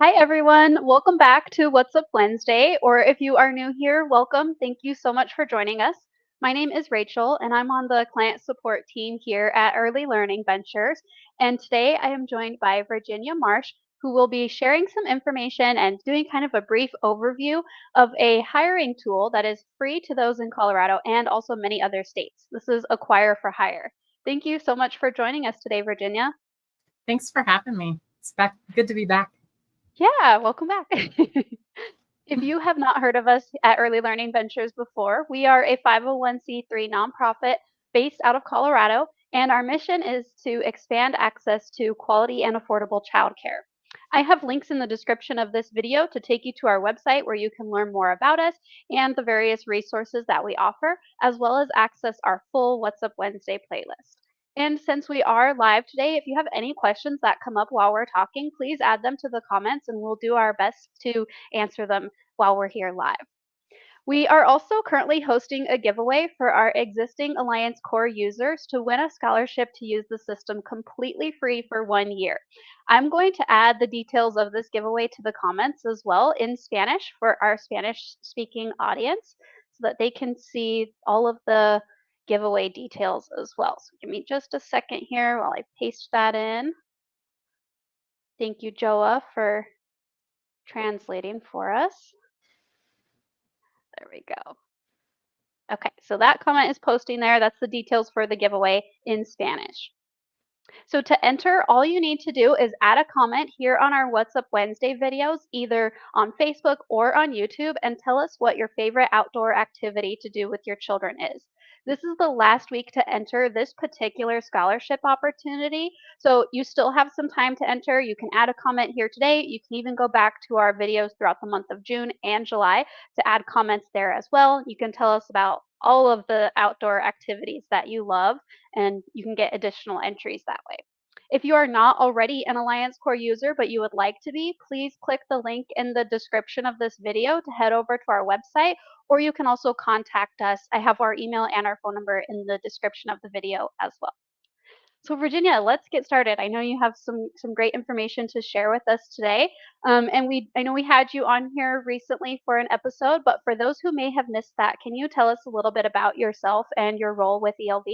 Hi, everyone. Welcome back to What's Up Wednesday, or if you are new here, welcome. Thank you so much for joining us. My name is Rachel, and I'm on the client support team here at Early Learning Ventures. And today I am joined by Virginia Marsh, who will be sharing some information and doing kind of a brief overview of a hiring tool that is free to those in Colorado and also many other states. This is Aquire4Hire. Thank you so much for joining us today, Virginia. Thanks for having me. It's good to be back. Yeah, welcome back. If you have not heard of us at Early Learning Ventures before, we are a 501c3 nonprofit based out of Colorado, and our mission is to expand access to quality and affordable childcare. I have links in the description of this video to take you to our website where you can learn more about us and the various resources that we offer, as well as access our full What's Up Wednesday playlist. And since we are live today, if you have any questions that come up while we're talking, please add them to the comments and we'll do our best to answer them while we're here live. We are also currently hosting a giveaway for our existing Alliance Core users to win a scholarship to use the system completely free for 1 year. I'm going to add the details of this giveaway to the comments as well in Spanish for our Spanish speaking audience so that they can see all of the giveaway details as well. So give me just a second here while I paste that in. Thank you, Joa, for translating for us. There we go. Okay, so that comment is posting there. That's the details for the giveaway in Spanish. So to enter, all you need to do is add a comment here on our What's Up Wednesday videos, either on Facebook or on YouTube, and tell us what your favorite outdoor activity to do with your children is. This is the last week to enter this particular scholarship opportunity. So you still have some time to enter. You can add a comment here today. You can even go back to our videos throughout the month of June and July to add comments there as well. You can tell us about all of the outdoor activities that you love, and you can get additional entries that way. If you are not already an Alliance Core user, but you would like to be, please click the link in the description of this video to head over to our website, or you can also contact us. I have our email and our phone number in the description of the video as well. So Virginia, let's get started. I know you have some great information to share with us today. And I know we had you on here recently for an episode, but for those who may have missed that, can you tell us a little bit about yourself and your role with ELV?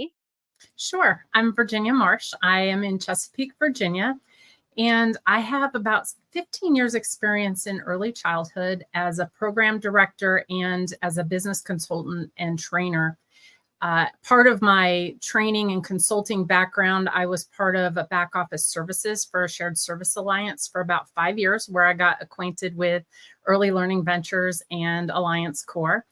Sure. I'm Virginia Marsh. I am in Chesapeake, Virginia, and I have about 15 years experience in early childhood as a program director and as a business consultant and trainer. Part of my training and consulting background, I was part of a back office services for a shared service alliance for about 5 years, where I got acquainted with Early Learning Ventures and Alliance Core.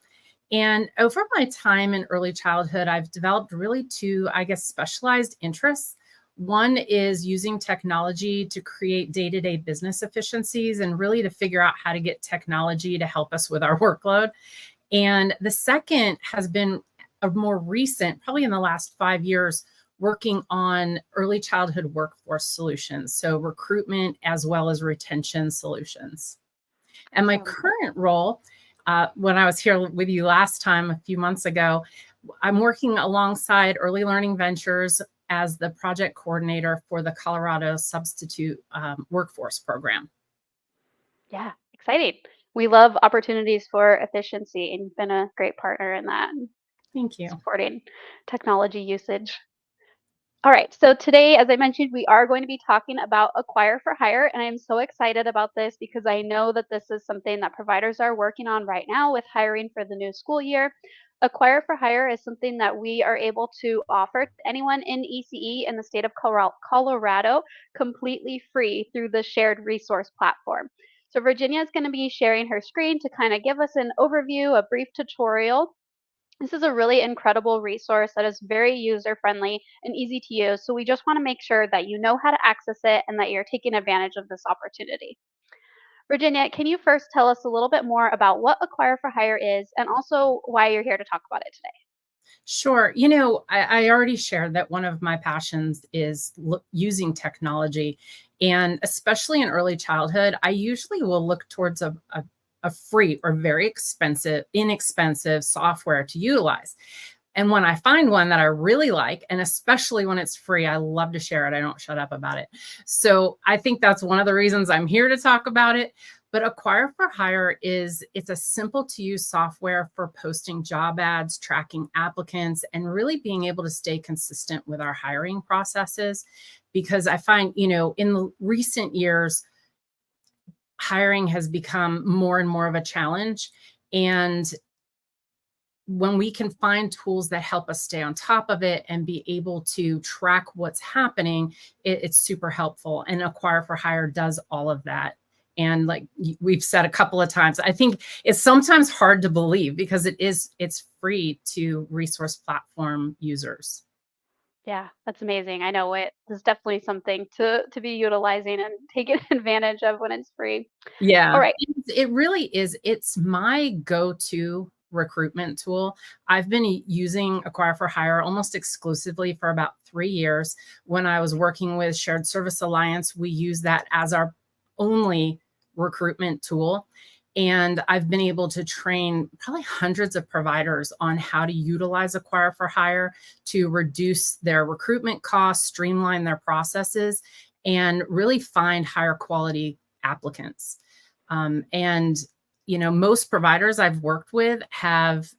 And over my time in early childhood, I've developed really two, specialized interests. One is using technology to create day-to-day business efficiencies and really to figure out how to get technology to help us with our workload. And the second has been a more recent, probably in the last 5 years, working on early childhood workforce solutions. So recruitment as well as retention solutions. And my current role, when I was here with you last time, a few months ago, I'm working alongside Early Learning Ventures as the project coordinator for the Colorado Substitute Workforce Program. Yeah, exciting. We love opportunities for efficiency, and you've been a great partner in that. Thank you. Supporting technology usage. All right, so today, as I mentioned, we are going to be talking about Aquire4Hire, and I'm so excited about this because I know that this is something that providers are working on right now with hiring for the new school year. Aquire4Hire is something that we are able to offer to anyone in ECE in the state of Colorado completely free through the shared resource platform. So Virginia is going to be sharing her screen to kind of give us an overview, a brief tutorial. This is a really incredible resource that is very user-friendly and easy to use. So we just want to make sure that you know how to access it and that you're taking advantage of this opportunity. Virginia, can you first tell us a little bit more about what Aquire4Hire is and also why you're here to talk about it today? Sure. I already shared that one of my passions is using technology. And especially in early childhood, I usually will look towards a free or very inexpensive software to utilize. And when I find one that I really like, and especially when it's free, I love to share it. I don't shut up about it. So I think that's one of the reasons I'm here to talk about it. But Aquire4Hire it's a simple to use software for posting job ads, tracking applicants, and really being able to stay consistent with our hiring processes. Because I find, in the recent years, hiring has become more and more of a challenge. And when we can find tools that help us stay on top of it and be able to track what's happening, it's super helpful. And Aquire4Hire does all of that. And like we've said a couple of times, I think it's sometimes hard to believe because it's free to resource platform users. Yeah, that's amazing. I know it is definitely something to be utilizing and taking advantage of when it's free. All Yeah, right. it really is. It's my go-to recruitment tool. I've been using Aquire4Hire almost exclusively for about 3 years. When I was working with Shared Service Alliance, we use that as our only recruitment tool. And I've been able to train probably hundreds of providers on how to utilize Aquire4Hire to reduce their recruitment costs, streamline their processes, and really find higher quality applicants. And most providers I've worked with have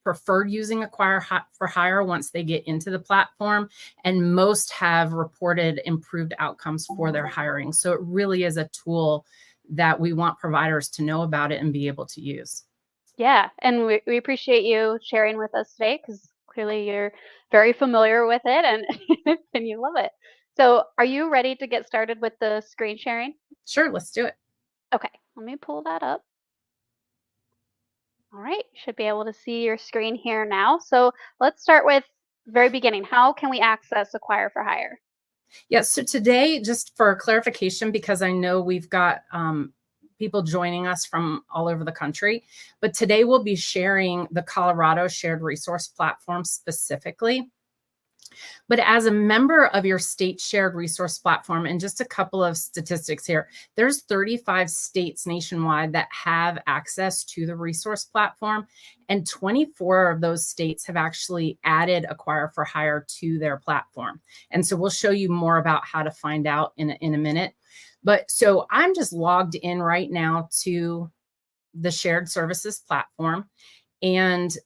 preferred using Aquire4Hire once they get into the platform, and most have reported improved outcomes for their hiring. So it really is a tool that we want providers to know about it and be able to use. Yeah, and we appreciate you sharing with us today because clearly you're very familiar with it and and you love it. So, are you ready to get started with the screen sharing? Sure, let's do it. Okay, let me pull that up. All right, you should be able to see your screen here now. So, let's start with very beginning. How can we access Aquire4Hire? Yes. So today, just for clarification, because I know we've got people joining us from all over the country, but today we'll be sharing the Colorado Shared Resource Platform specifically. But as a member of your state shared resource platform, and just a couple of statistics here, there's 35 states nationwide that have access to the resource platform, and 24 of those states have actually added Aquire4Hire to their platform. And so we'll show you more about how to find out in a minute. But so I'm just logged in right now to the shared services platform, and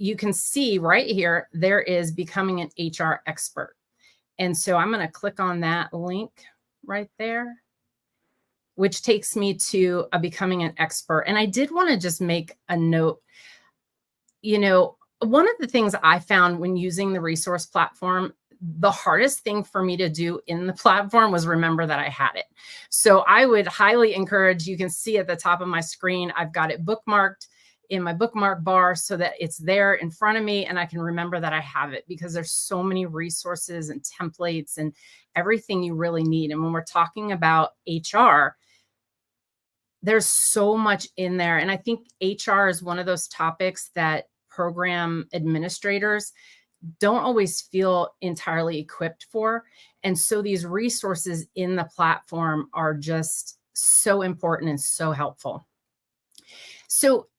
you can see right here, there is becoming an HR expert. And so I'm going to click on that link right there, which takes me to becoming an expert. And I did want to just make a note. One of the things I found when using the resource platform, the hardest thing for me to do in the platform was remember that I had it. So I would highly encourage, you can see at the top of my screen, I've got it bookmarked in my bookmark bar so that it's there in front of me and I can remember that I have it, because there's so many resources and templates and everything you really need. And when we're talking about HR, there's so much in there. And I think HR is one of those topics that program administrators don't always feel entirely equipped for. And so these resources in the platform are just so important and so helpful. So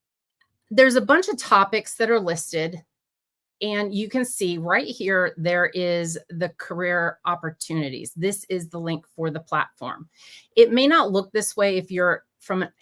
there's a bunch of topics that are listed, and you can see right here, there is the career opportunities. This is the link for the platform. It may not look this way if you're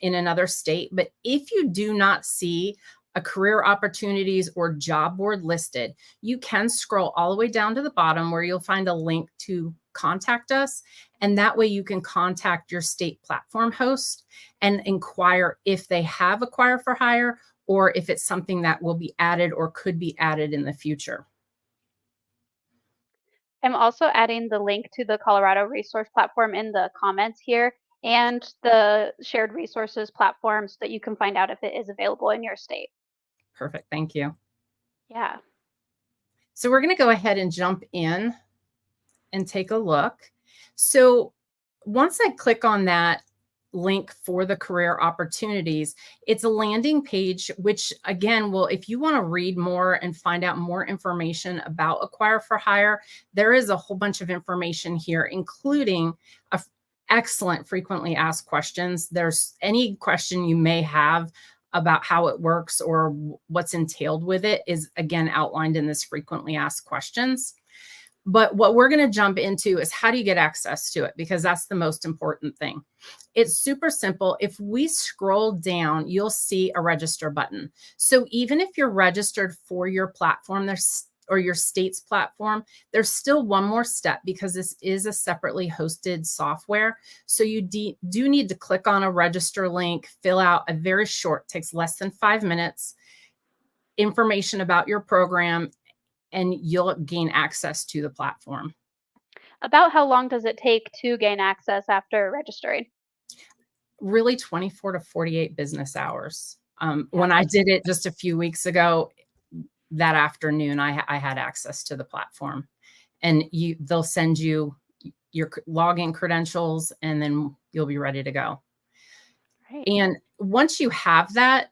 in another state, but if you do not see a career opportunities or job board listed, you can scroll all the way down to the bottom where you'll find a link to contact us. And that way you can contact your state platform host and inquire if they have Aquire4Hire, or if it's something that will be added or could be added in the future. I'm also adding the link to the Colorado Resource Platform in the comments here and the shared resources platform so that you can find out if it is available in your state. Perfect. Thank you. Yeah. So we're going to go ahead and jump in and take a look. So once I click on that link for the career opportunities, it's a landing page, which again, if you want to read more and find out more information about Aquire4Hire, there is a whole bunch of information here, including excellent frequently asked questions. There's any question you may have about how it works or what's entailed with it is again outlined in this frequently asked questions. But what we're going to jump into is how do you get access to it? Because that's the most important thing. It's super simple. If we scroll down, you'll see a register button. So even if you're registered for your platform, or your state's platform, there's still one more step because this is a separately hosted software. So you do need to click on a register link, fill out a very short, takes less than 5 minutes, information about your program, and you'll gain access to the platform. About how long does it take to gain access after registering? Really 24 to 48 business hours. Yeah, when I did it just a few weeks ago, that afternoon, I had access to the platform, and they'll send you your login credentials, and then you'll be ready to go. Right. And once you have that,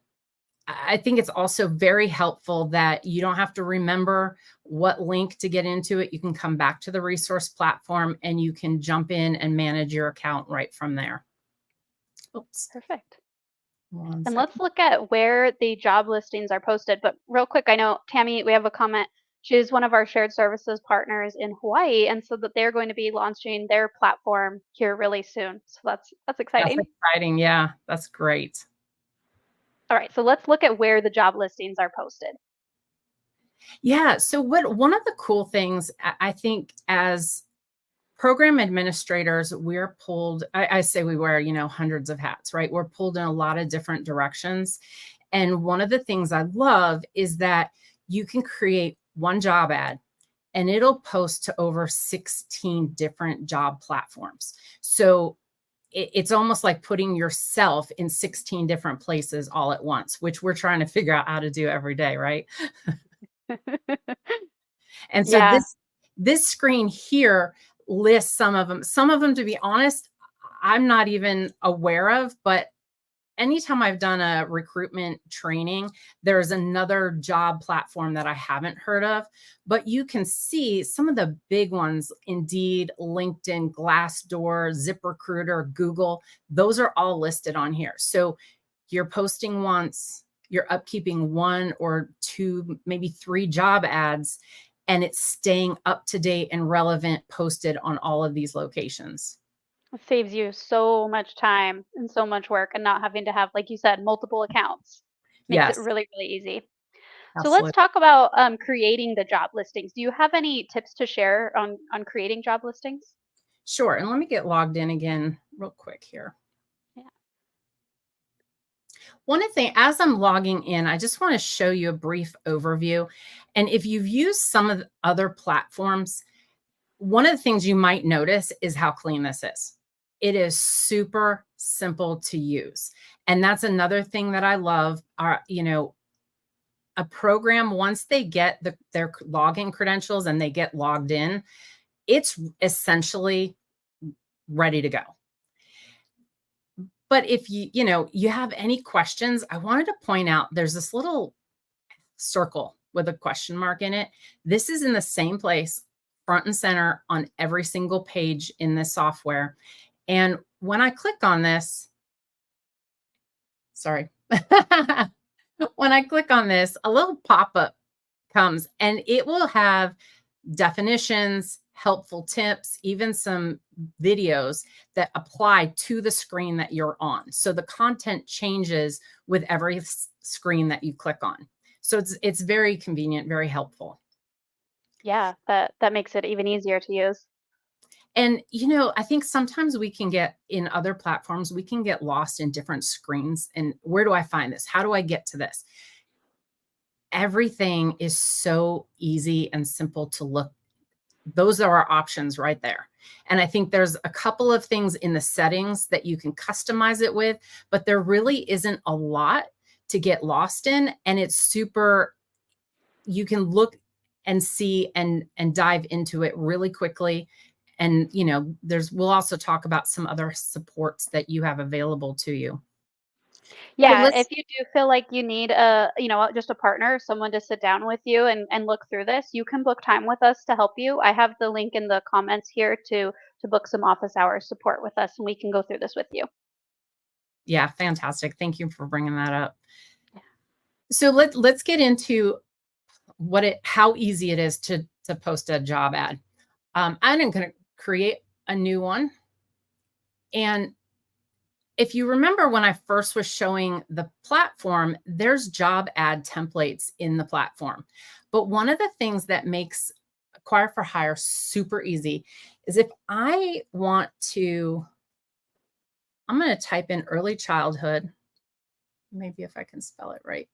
I think it's also very helpful that you don't have to remember what link to get into it. You can come back to the resource platform and you can jump in and manage your account right from there. Oops. Perfect. One And second. let's look at where the job listings are posted. But real quick, I know Tammy, we have a comment. She's one of our shared services partners in Hawaii, and so that they're going to be launching their platform here really soon. So that's That's exciting. exciting. Yeah, that's great. All right, so let's look at where the job listings are posted. Yeah. So one of the cool things I think as program administrators, we're pulled, I say we wear, hundreds of hats, right? We're pulled in a lot of different directions. And one of the things I love is that you can create one job ad and it'll post to over 16 different job platforms. So it's almost like putting yourself in 16 different places all at once, which we're trying to figure out how to do every day, right? And so Yeah, this screen here lists some of them. Some of them, to be honest, I'm not even aware of, but anytime I've done a recruitment training, there's another job platform that I haven't heard of. But you can see some of the big ones: Indeed, LinkedIn, Glassdoor, ZipRecruiter, Google. Those are all listed on here. So you're posting once, you're upkeeping 1 or 2, maybe 3 job ads, and it's staying up to date and relevant, posted on all of these locations. it saves you so much time and so much work and not having to have, like you said, multiple accounts. Makes it Yes, really, really easy. So let's absolutely. talk about creating the job listings. Do you have any tips to share on creating job listings? Sure. And let me get logged in again real quick here. Yeah. One of the things, as I'm logging in, I just want to show you a brief overview. And if you've used some of the other platforms, one of the things you might notice is how clean this is. It is super simple to use. And that's another thing that I love. A program, once they get their login credentials and they get logged in, it's essentially ready to go. But if you have any questions, I wanted to point out there's this little circle with a question mark in it. This is in the same place, front and center on every single page in this software. And when I click on this, sorry, when I click on this, a little pop-up comes and it will have definitions, helpful tips, even some videos that apply to the screen that you're on. So the content changes with every screen that you click on. So it's very convenient, very helpful. Yeah, that makes it even easier to use. And I think sometimes we can get in other platforms, we can get lost in different screens. And where do I find this? How do I get to this? Everything is so easy and simple to look. Those are our options right there. And I think there's a couple of things in the settings that you can customize it with, but there really isn't a lot to get lost in. And it's super, you can look and see and dive into it really quickly. And we'll also talk about some other supports that you have available to you. So Yeah, if let's you do feel like you need just a partner, someone to sit down with you and look through this, you can book time with us to help you. I have the link in the comments here to book some office hours support with us, and we can go through this with you. Yeah, fantastic. Thank you for bringing that up. So let's get into how easy it is to post a job ad. I'm going to create a new one. And if you remember when I first was showing the platform, there's job ad templates in the platform. But one of the things that makes Aquire4Hire super easy is if I want to, I'm going to type in early childhood, maybe if I can spell it right.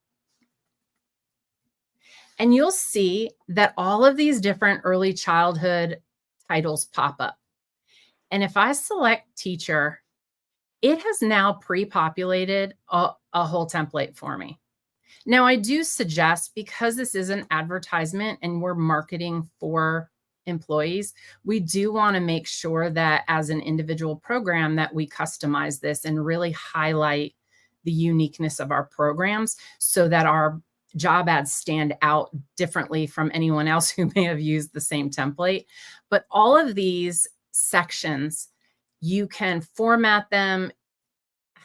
And you'll see that all of these different early childhood titles pop up. And if I select teacher, it has now pre-populated a whole template for me. Now, I do suggest, because this is an advertisement and we're marketing for employees, we do want to make sure that as an individual program that we customize this and really highlight the uniqueness of our programs so that our job ads stand out differently from anyone else who may have used the same template. But all of these sections, you can format them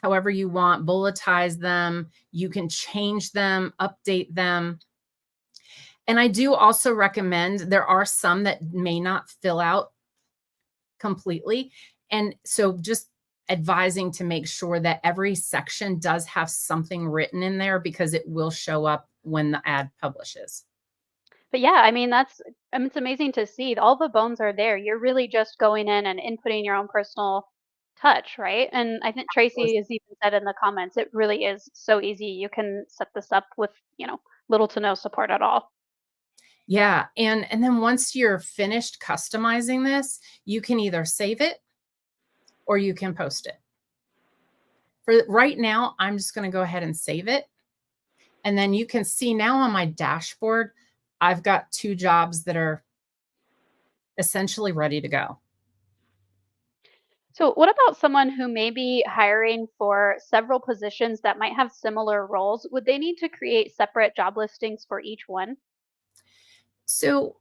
however you want, bulletize them, you can change them, update them. And I do also recommend, there are some that may not fill out completely. And so just advising to make sure that every section does have something written in there because it will show up when the ad publishes. But yeah, I mean, it's amazing to see all the bones are there. You're really just going in and inputting your own personal touch, right? And I think Tracy has even said in the comments, it really is so easy. You can set this up with, little to no support at all. Yeah. And then once you're finished customizing this, you can either save it or you can post it. For right now, I'm just going to go ahead and save it. And then you can see now on my dashboard, I've got 2 jobs that are essentially ready to go. So, what about someone who may be hiring for several positions that might have similar roles? Would they need to create separate job listings for each one? So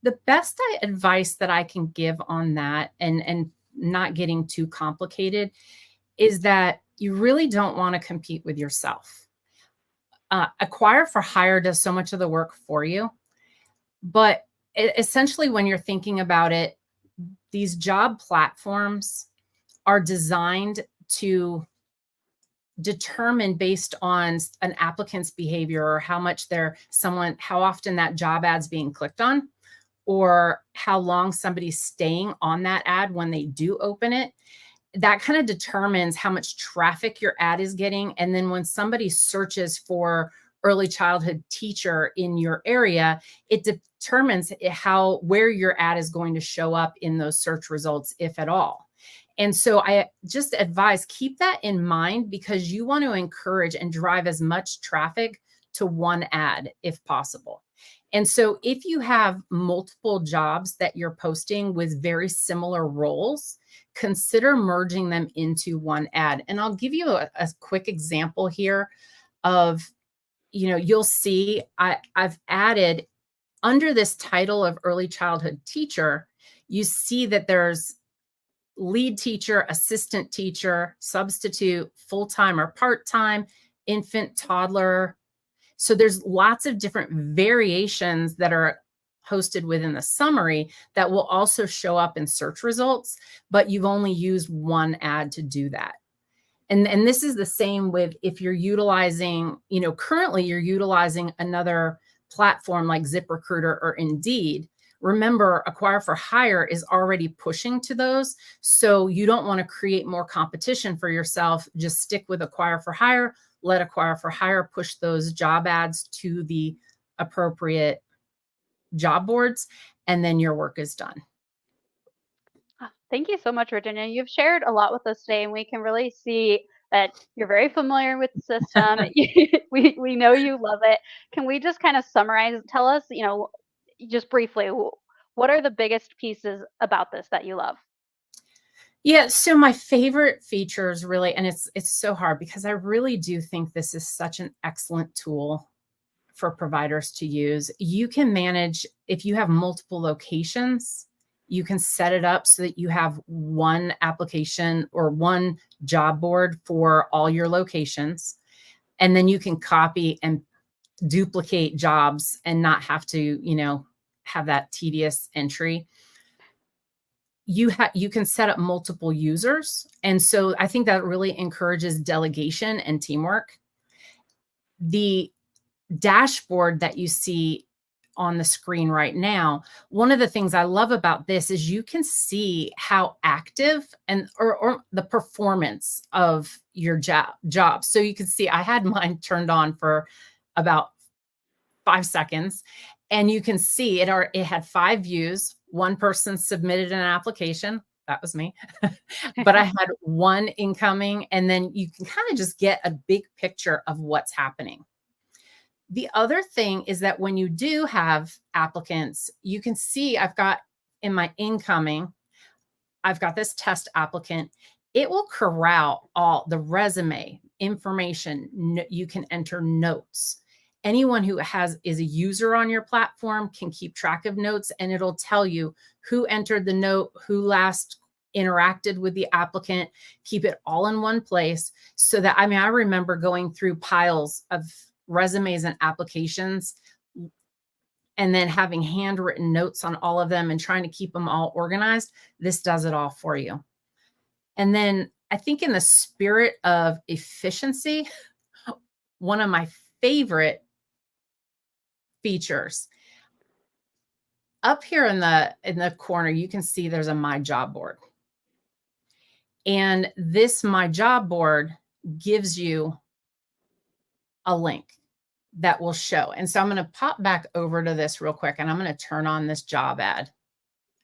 the best advice that I can give on that, and not getting too complicated, is that you really don't want to compete with yourself. Aquire4Hire does so much of the work for you, but essentially when you're thinking about it, these job platforms are designed to determine based on an applicant's behavior or how often that job ad's being clicked on, or how long somebody's staying on that ad when they do open it. That kind of determines how much traffic your ad is getting. And then when somebody searches for early childhood teacher in your area, it determines where your ad is going to show up in those search results, if at all. And so I just advise, keep that in mind, because you want to encourage and drive as much traffic to one ad if possible. And so if you have multiple jobs that you're posting with very similar roles, consider merging them into one ad. And I'll give you a quick example here of, you'll see I've added under this title of early childhood teacher, you see that there's lead teacher, assistant teacher, substitute, full-time or part-time, infant, toddler. So there's lots of different variations that are hosted within the summary that will also show up in search results, but you've only used one ad to do that. And this is the same with if you're utilizing, currently you're utilizing another platform like ZipRecruiter or Indeed. Remember, Aquire4Hire is already pushing to those. So you don't want to create more competition for yourself. Just stick with Aquire4Hire, let Aquire4Hire push those job ads to the appropriate job boards, and then your work is done. Thank you so much, Virginia. You've shared a lot with us today, and we can really see that you're very familiar with the system. we know you love it. Can we just kind of summarize? Tell us, just briefly, what are the biggest pieces about this that you love? Yeah, so my favorite features really, and it's so hard because I really do think this is such an excellent tool for providers to use. You can manage, if you have multiple locations, You can set it up so that you have one application or one job board for all your locations. And then you can copy and duplicate jobs and not have to, have that tedious entry. You can set up multiple users. And so I think that really encourages delegation and teamwork. The dashboard that you see on the screen right now, one of the things I love about this is you can see how active and or the performance of your job. So you can see I had mine turned on for about 5 seconds, and you can see it had 5 views. One person submitted an application. That was me. But I had 1 incoming, and then you can kind of just get a big picture of what's happening. The other thing is that when you do have applicants, you can see I've got in my incoming, I've got this test applicant. It will corral all the resume information. You can enter notes. Anyone who is a user on your platform can keep track of notes, and it'll tell you who entered the note, who last interacted with the applicant. Keep it all in one place so that, I remember going through piles of resumes and applications and then having handwritten notes on all of them and trying to keep them all organized. This does it all for you. And then I think in the spirit of efficiency, one of my favorite features up here in the corner, you can see there's a My Job board. And this My Job board gives you a link that will show. And so I'm going to pop back over to this real quick, and I'm going to turn on this job ad,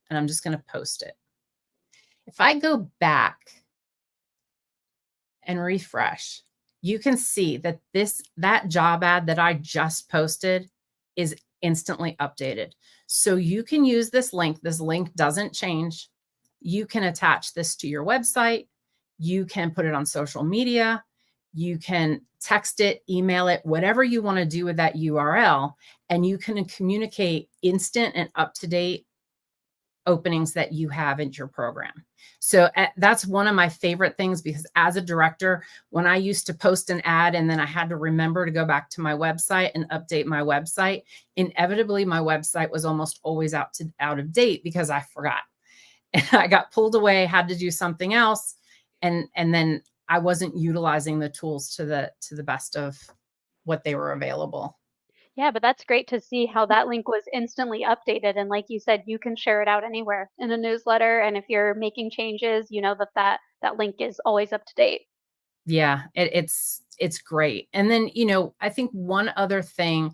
and I'm just going to post it. If I go back and refresh, you can see that that job ad that I just posted is instantly updated. So you can use this link. This link doesn't change. You can attach this to your website. You can put it on social media. You can text it, email it, whatever you want to do with that URL, and you can communicate instant and up-to-date openings that you have in your program. So that's one of my favorite things, because as a director, when I used to post an ad and then I had to remember to go back to my website and update my website, inevitably my website was almost always out of date because I forgot. And I got pulled away, had to do something else, and then I wasn't utilizing the tools to the best of what they were available. Yeah, but that's great to see how that link was instantly updated. And like you said, you can share it out anywhere in a newsletter. And if you're making changes, you know that link is always up to date. Yeah, it's great. And then, I think one other thing,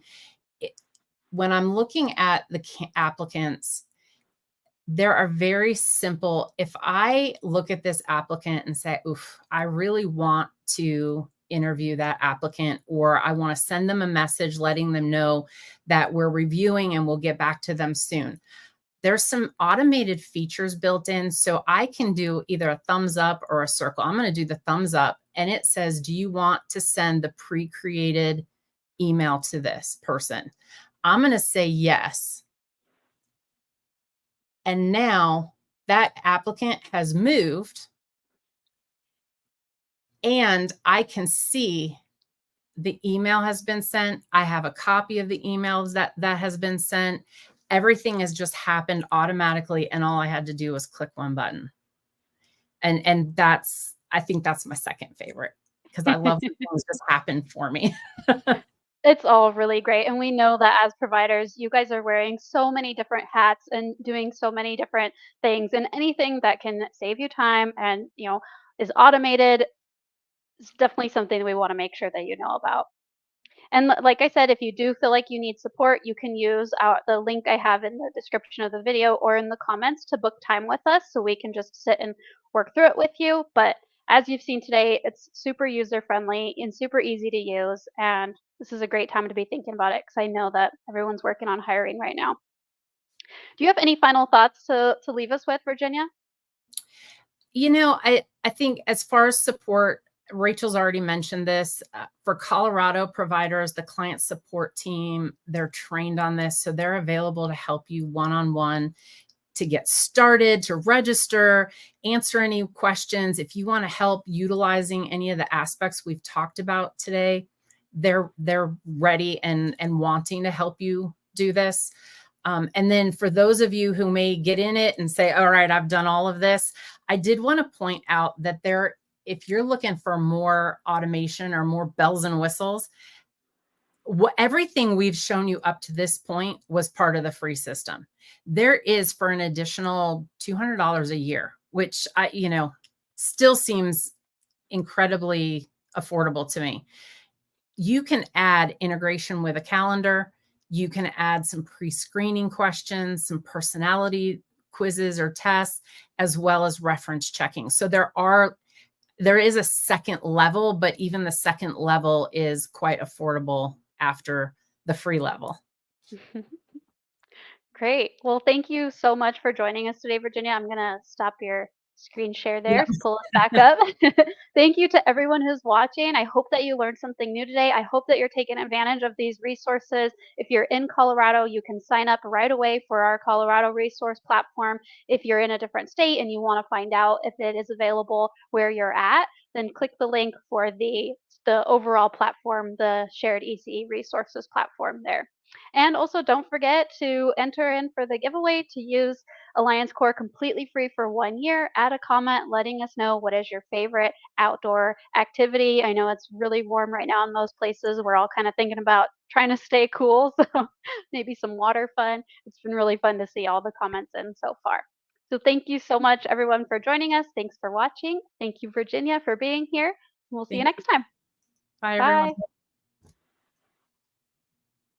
when I'm looking at the applicants, there are very simple. If I look at this applicant and say, oof, I really want to interview that applicant, or I want to send them a message letting them know that we're reviewing and we'll get back to them soon. There's some automated features built in. So I can do either a thumbs up or a circle. I'm going to do the thumbs up, and it says, do you want to send the pre-created email to this person? I'm going to say yes. And now that applicant has moved, and I can see the email has been sent. I have a copy of the emails that has been sent. Everything has just happened automatically, and all I had to do was click one button. And I think that's my second favorite, because I love when things just happen for me. It's all really great. And we know that as providers, you guys are wearing so many different hats and doing so many different things, and anything that can save you time and, is automated is definitely something we want to make sure that you know about. And like I said, if you do feel like you need support, you can use the link I have in the description of the video or in the comments to book time with us so we can just sit and work through it with you. But as you've seen today, it's super user friendly and super easy to use. And this is a great time to be thinking about it, because I know that everyone's working on hiring right now. Do you have any final thoughts to leave us with, Virginia? I think as far as support, Rachel's already mentioned this. For Colorado providers, the client support team, they're trained on this, so they're available to help you one-on-one. to get started, to register, answer any questions. If you want to help utilizing any of the aspects we've talked about today, they're ready and wanting to help you do this. And then for those of you who may get in it and say, all right, I've done all of this, I did want to point out that if you're looking for more automation or more bells and whistles, everything we've shown you up to this point was part of the free system. There is for an additional $200 a year, which still seems incredibly affordable to me. You can add integration with a calendar. You can add some pre-screening questions, some personality quizzes or tests, as well as reference checking. So there is a second level, but even the second level is quite affordable after the free level. Great. Well, thank you so much for joining us today, Virginia. I'm going to stop your screen share there, Yes. pull us back up. Thank you to everyone who's watching. I hope that you learned something new today. I hope that you're taking advantage of these resources. If you're in Colorado, you can sign up right away for our Colorado resource platform. If you're in a different state and you want to find out if it is available where you're at, then click the link for the overall platform, the shared ECE resources platform there. And also don't forget to enter in for the giveaway to use Alliance Core completely free for 1 year. Add a comment letting us know what is your favorite outdoor activity. I know it's really warm right now in most places. We're all kind of thinking about trying to stay cool, so maybe some water fun. It's been really fun to see all the comments in so far. So thank you so much, everyone, for joining us. Thanks for watching. Thank you, Virginia, for being here. We'll see you next time. Bye, everyone. Bye.